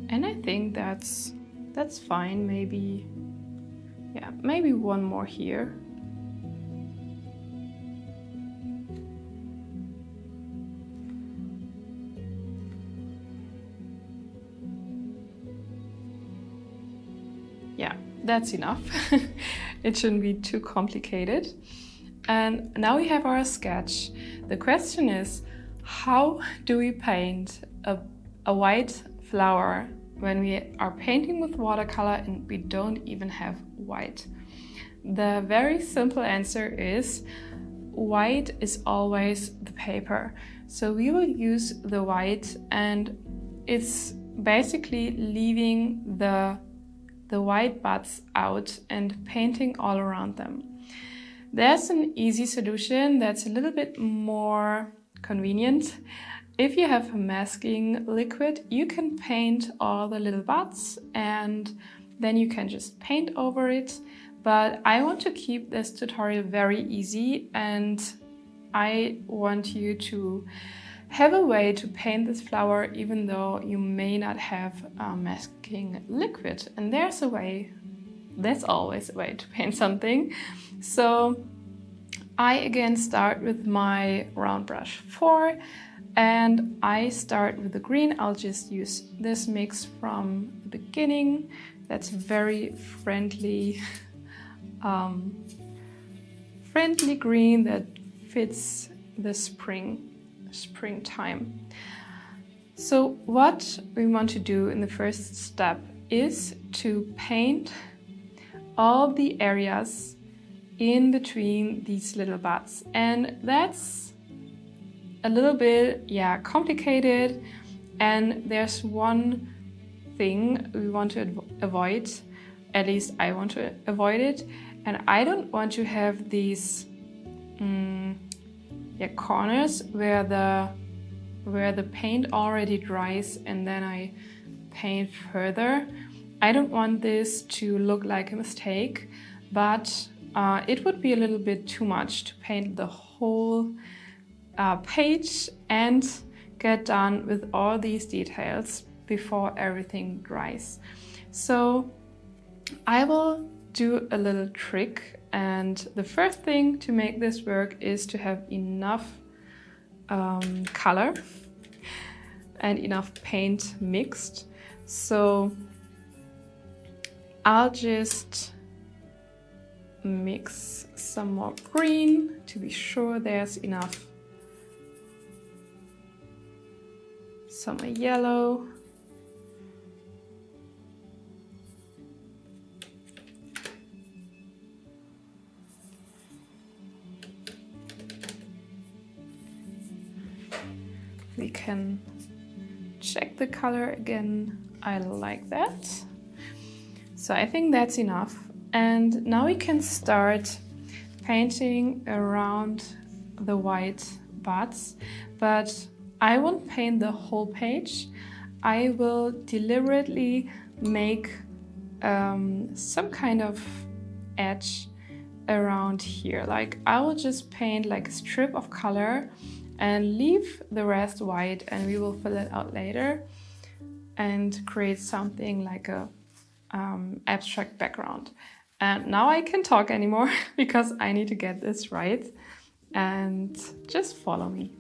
And I think that's fine. Maybe, yeah, maybe one more here. Yeah, that's enough. It shouldn't be too complicated. And now we have our sketch. The question is, how do we paint a white flower when we are painting with watercolor and we don't even have white? The very simple answer is white is always the paper. So we will use the white, and it's basically leaving the white buds out and painting all around them. There's an easy solution that's a little bit more convenient. If you have a masking liquid, you can paint all the little buds and then you can just paint over it. But I want to keep this tutorial very easy, and I want you to have a way to paint this flower even though you may not have a masking liquid. And there's always a way to paint something. So I again start with my round brush 4. And I start with the green. I'll just use this mix from the beginning. That's very friendly, friendly green that fits the springtime. So what we want to do in the first step is to paint all the areas in between these little buds. And that's a little bit, complicated, and there's one thing we want to avoid, at least I want to avoid it, and I don't want to have these corners where the paint already dries and then I paint further. I don't want this to look like a mistake, but it would be a little bit too much to paint the whole page and get done with all these details before everything dries. So I will do a little trick, and the first thing to make this work is to have enough color and enough paint mixed. So I'll just mix some more green to be sure there's enough. Some yellow. We can check the color again. I like that. So I think that's enough. And now we can start painting around the white buds, but I won't paint the whole page. I will deliberately make some kind of edge around here. Like I will just paint like a strip of color and leave the rest white, and we will fill it out later and create something like a abstract background. And now I can talk anymore because I need to get this right, and just follow me.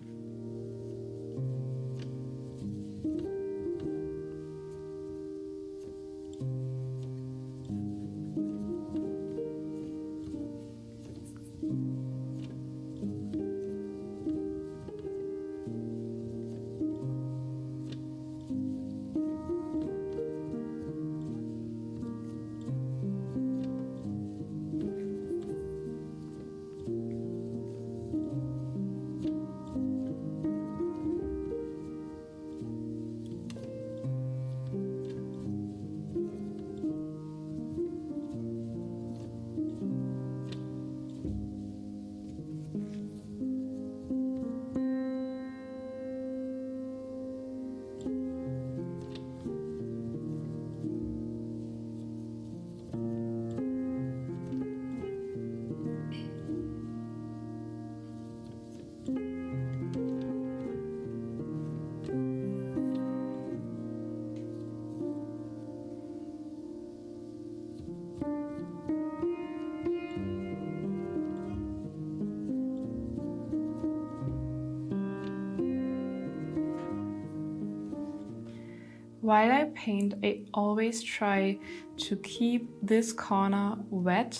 While I paint, I always try to keep this corner wet,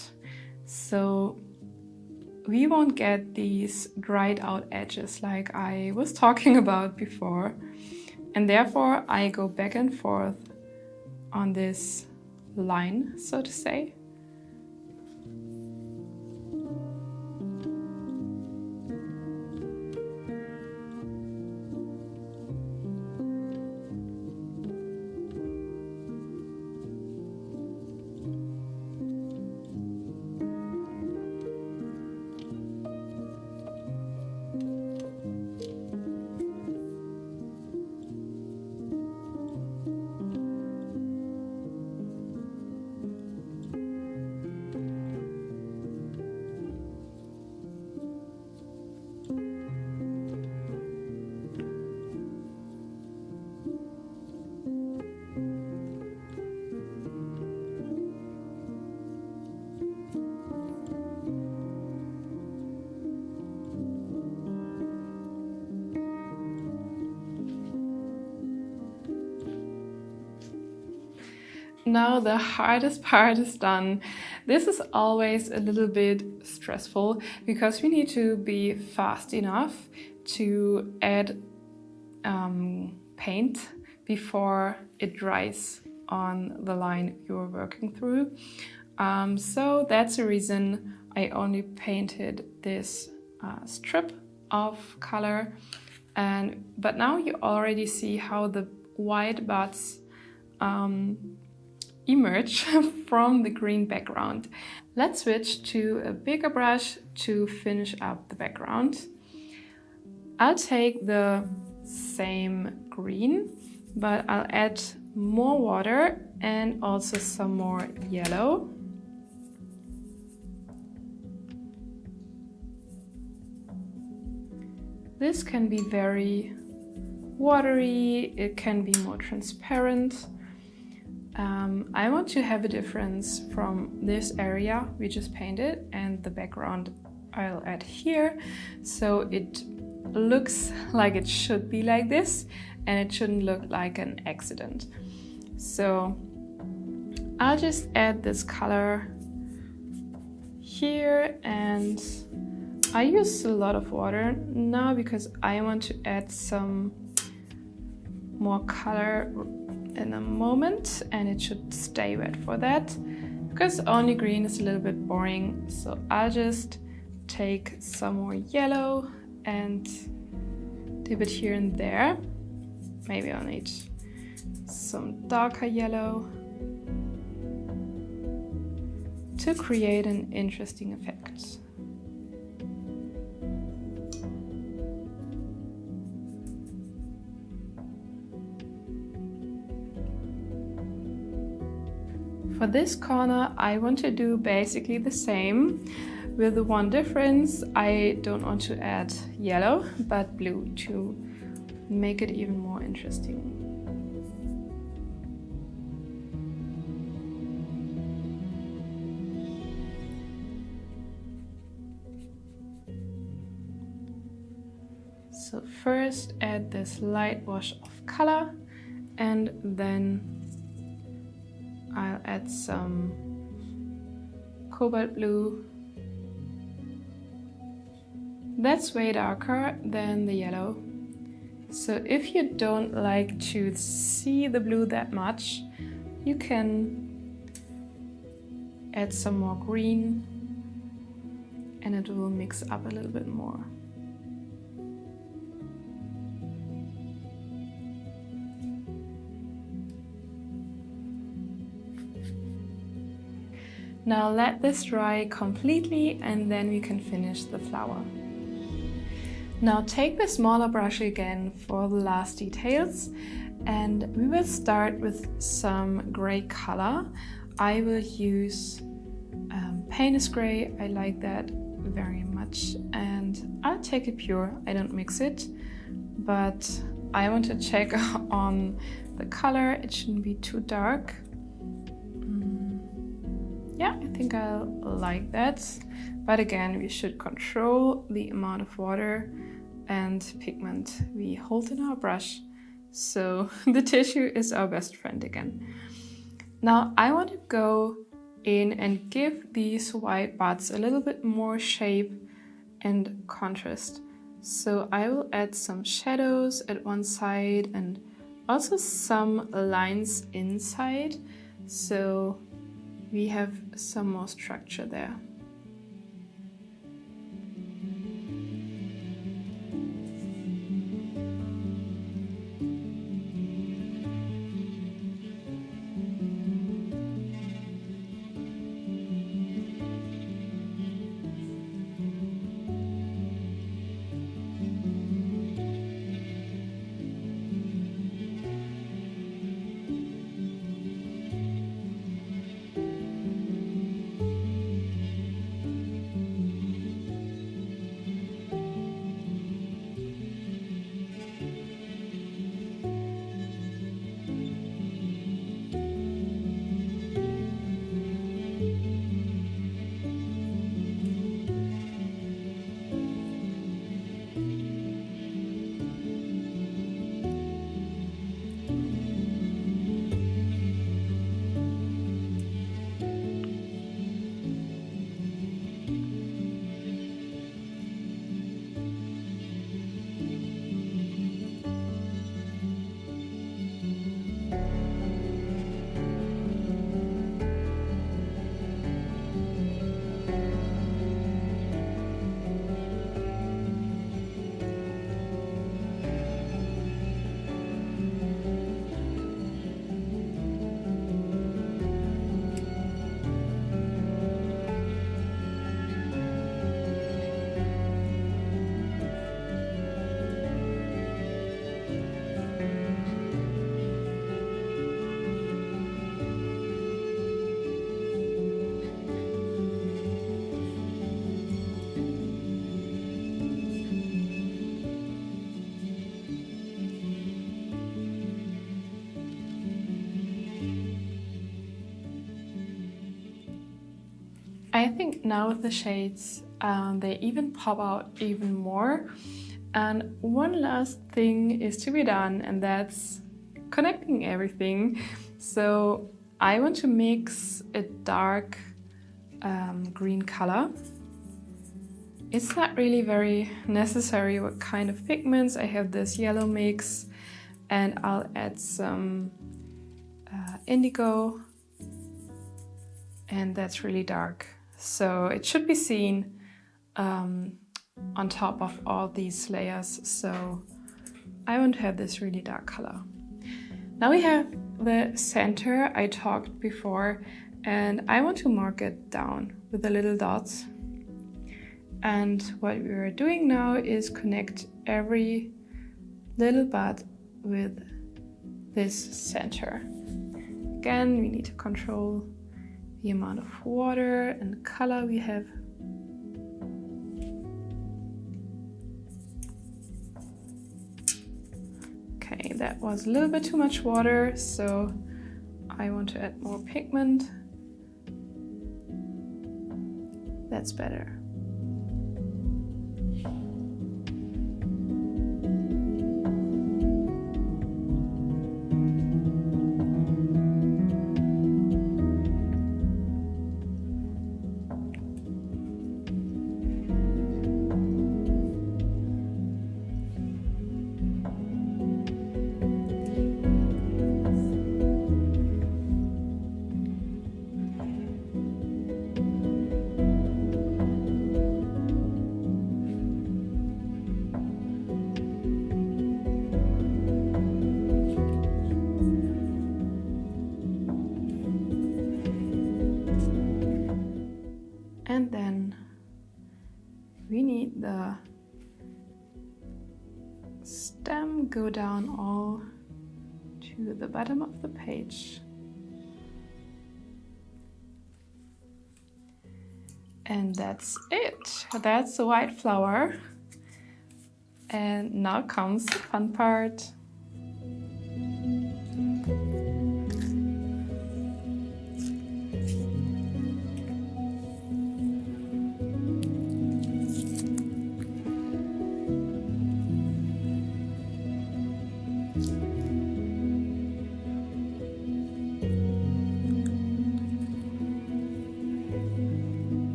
so we won't get these dried out edges like I was talking about before. And therefore I go back and forth on this line, so to say. Now the hardest part is done. This is always a little bit stressful because we need to be fast enough to add paint before it dries on the line you're working through. So that's the reason I only painted this strip of color. But now you already see how the white dots emerge from the green background. Let's switch to a bigger brush to finish up the background. I'll take the same green, but I'll add more water and also some more yellow. This can be very watery, it can be more transparent. I want to have a difference from this area we just painted and the background I'll add here, so it looks like it should be like this and it shouldn't look like an accident. So I'll just add this color here, and I use a lot of water now because I want to add some more color in a moment, and it should stay wet for that because only green is a little bit boring. So I'll just take some more yellow and dip it here and there. Maybe I'll need some darker yellow to create an interesting effect. For this corner, I want to do basically the same, with the one difference. I don't want to add yellow, but blue to make it even more interesting. So first add this light wash of color, and then I'll add some cobalt blue. That's way darker than the yellow. So if you don't like to see the blue that much, you can add some more green and it will mix up a little bit more. Now let this dry completely and then we can finish the flower. Now take the smaller brush again for the last details and we will start with some gray color. I will use Paynes gray, I like that very much, and I'll take it pure, I don't mix it, but I want to check on the color, it shouldn't be too dark. Yeah, I think I'll like that. But again, we should control the amount of water and pigment we hold in our brush. So the tissue is our best friend again. Now I want to go in and give these white buds a little bit more shape and contrast. So I will add some shadows at one side and also some lines inside. So we have some more structure there. I think now with the shades, they even pop out even more. And one last thing is to be done, and that's connecting everything. So I want to mix a dark green color. It's not really very necessary what kind of pigments. I have this yellow mix and I'll add some indigo, and that's really dark. So it should be seen on top of all these layers. So I want to have this really dark color. Now we have the center I talked before, and I want to mark it down with the little dots. And what we are doing now is connect every little bud with this center. Again, we need to control the amount of water and color we have. Okay, that was a little bit too much water, so I want to add more pigment. That's better. And then we need the stem go down all to the bottom of the page. And that's it. That's the white flower. And now comes the fun part.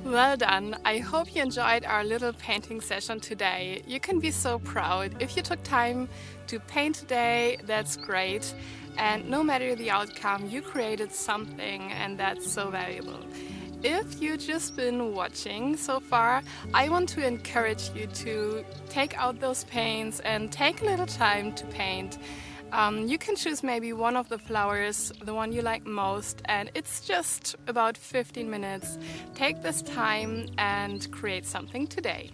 Well done! I hope you enjoyed our little painting session today. You can be so proud. If you took time to paint today, that's great. And no matter the outcome, you created something, and that's so valuable. If you've just been watching so far, I want to encourage you to take out those paints and take a little time to paint. You can choose maybe one of the flowers, the one you like most, and it's just about 15 minutes. Take this time and create something today.